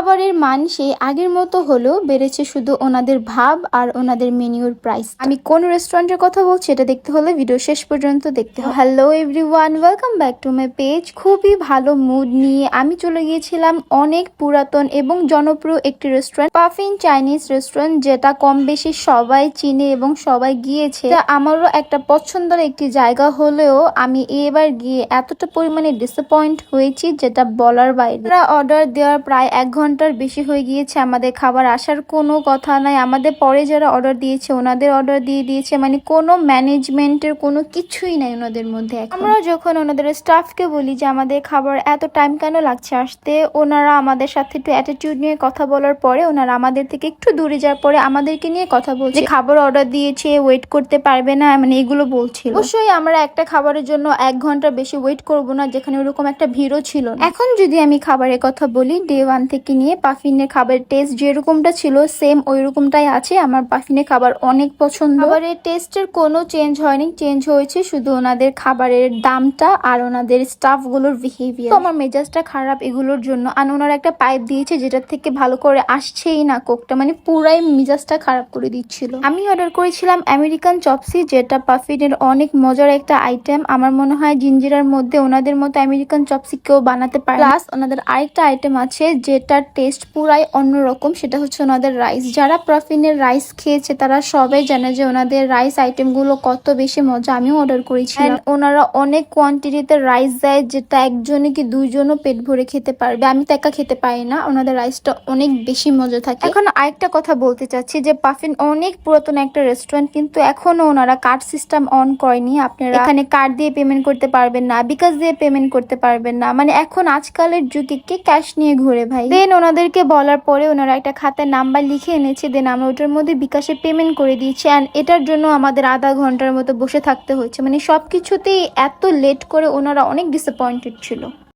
খাবারের মান সেই আগের মতো হলেও বেড়েছে শুধু ওনাদের ভাব আর ওনাদের মেনুর প্রাইস। আমি কোন রেস্টুরেন্টের কথা বলছি এটা দেখতে হলে ভিডিও শেষ পর্যন্ত দেখতে হবে। Hello everyone, welcome back to my page. খুবই ভালো মুড নিয়ে আমি চলে গিয়েছিলাম অনেক পুরাতন এবং জনপ্রিয় একটি রেস্টুরেন্ট, পাফিন চাইনিজ রেস্টুরেন্ট, যেটা কম বেশি সবাই চিনে এবং সবাই গিয়েছে। আমারও একটা পছন্দের একটি জায়গা হলেও আমি এবার গিয়ে এতটা পরিমাণে ডিসঅ্যাপয়েন্ট হয়েছি যেটা বলার বাইরে। অর্ডার দেওয়ার প্রায় 1 ঘন্টার বেশি হয়ে গিয়েছে, আমাদের খাবার আসার কোনো কথা নাই। আমাদের পরে যারা অর্ডার দিয়েছে ওনাদের অর্ডার দিয়ে দিয়েছে, মানে কোনো ম্যানেজমেন্টের কোনো কিছুই নাই ওনাদের মধ্যে। আমরা যখন ওনাদের স্টাফকে বলি যে আমাদের খাবার এত টাইম কেন লাগছে আসতে, ওনারা আমাদের সাথে একটু অ্যাটিটিউড নিয়ে কথা বলার পরে ওনারা আমাদের থেকে একটু দূরে যাওয়ার পরে আমাদেরকে নিয়ে কথা বলছে, খাবার অর্ডার দিয়েছে ওয়েট করতে পারবে না, মানে এগুলো বলছিল। অবশ্যই আমরা একটা খাবারের জন্য 1 ঘন্টা বেশি ওয়েট করব না, যেখানে ওরকম একটা ভিড়ও ছিল না। এখন যদি আমি খাবারের কথা বলি, ডে 1 থেকে নিয়ে পাফিনের খাবারের টেস্ট যেরকমটা ছিল সেম ওই রকমটাই আছে। আমার পাফিনের খাবার অনেক পছন্দ। খাবারের টেস্টের কোনো চেঞ্জ হয়নি, চেঞ্জ হয়েছে শুধু ওনাদের খাবারের দামটা আর ওনাদের স্টাফ গুলোর বিহেভিয়ার। আমার মেজাজটা খারাপ এগুলোর জন্য। আর ওনারা একটা পাইপ দিয়েছে যেটার থেকে ভালো করে আসছেই না কোকটা, মানে পুরাই মেজাজটা খারাপ করে দিচ্ছিল। আমি অর্ডার করেছিলাম আমেরিকান চপসি, যেটা পাফিনের অনেক মজার একটা আইটেম। আমার মনে হয় জিঞ্জিরার মধ্যে ওনাদের মতো আমেরিকান চপসি কেউ বানাতে পারে। প্লাস ওনাদের আরেকটা আইটেম আছে যেটার টেস্ট পুরাই অন্যরকম, সেটা হচ্ছে ওনাদের রাইস। যারা পাফিনের রাইস খেয়েছে তারা সবাই জানে যে ওনাদের রাইস আইটেম গুলো কত বেশি মজা। আমিও অর্ডার করেছিলাম। ওনারা অনেক কোয়ান্টিটিতে রাইস দেয়, যেটা একজনে কি দুইজনও পেট ভরে খেতে পারবে। আমি তো একা খেতে পারি না, ওনাদের রাইসটা অনেক বেশি মজা থাকে। এখন আরেকটা কথা বলতে চাচ্ছি যে পাফিন অনেক পুরাতন একটা রেস্টুরেন্ট, কিন্তু এখনো ওনারা কার্ড সিস্টেম অন করেনি। আপনারা এখানে কার্ড দিয়ে পেমেন্ট করতে পারবেন না, বিকাশ দিয়ে পেমেন্ট করতে পারবেন না। মানে এখন আজকালের যুগে কে ক্যাশ নিয়ে ঘুরে ভাই। দেন ওনাদেরকে বলার পরে ওনারা একটা খাতার নাম্বার লিখে এনেছে, দেন আমরা ওটার মধ্যে বিকাশে পেমেন্ট করে দিয়েছি। অ্যান্ড এটার জন্য আমাদের আধা ঘন্টার মতো বসে থাকতে হয়েছে। মানে সবকিছুতেই এত লেট করে ওনারা অনেক ডিসঅ্যাপয়েন্টেড ছিল।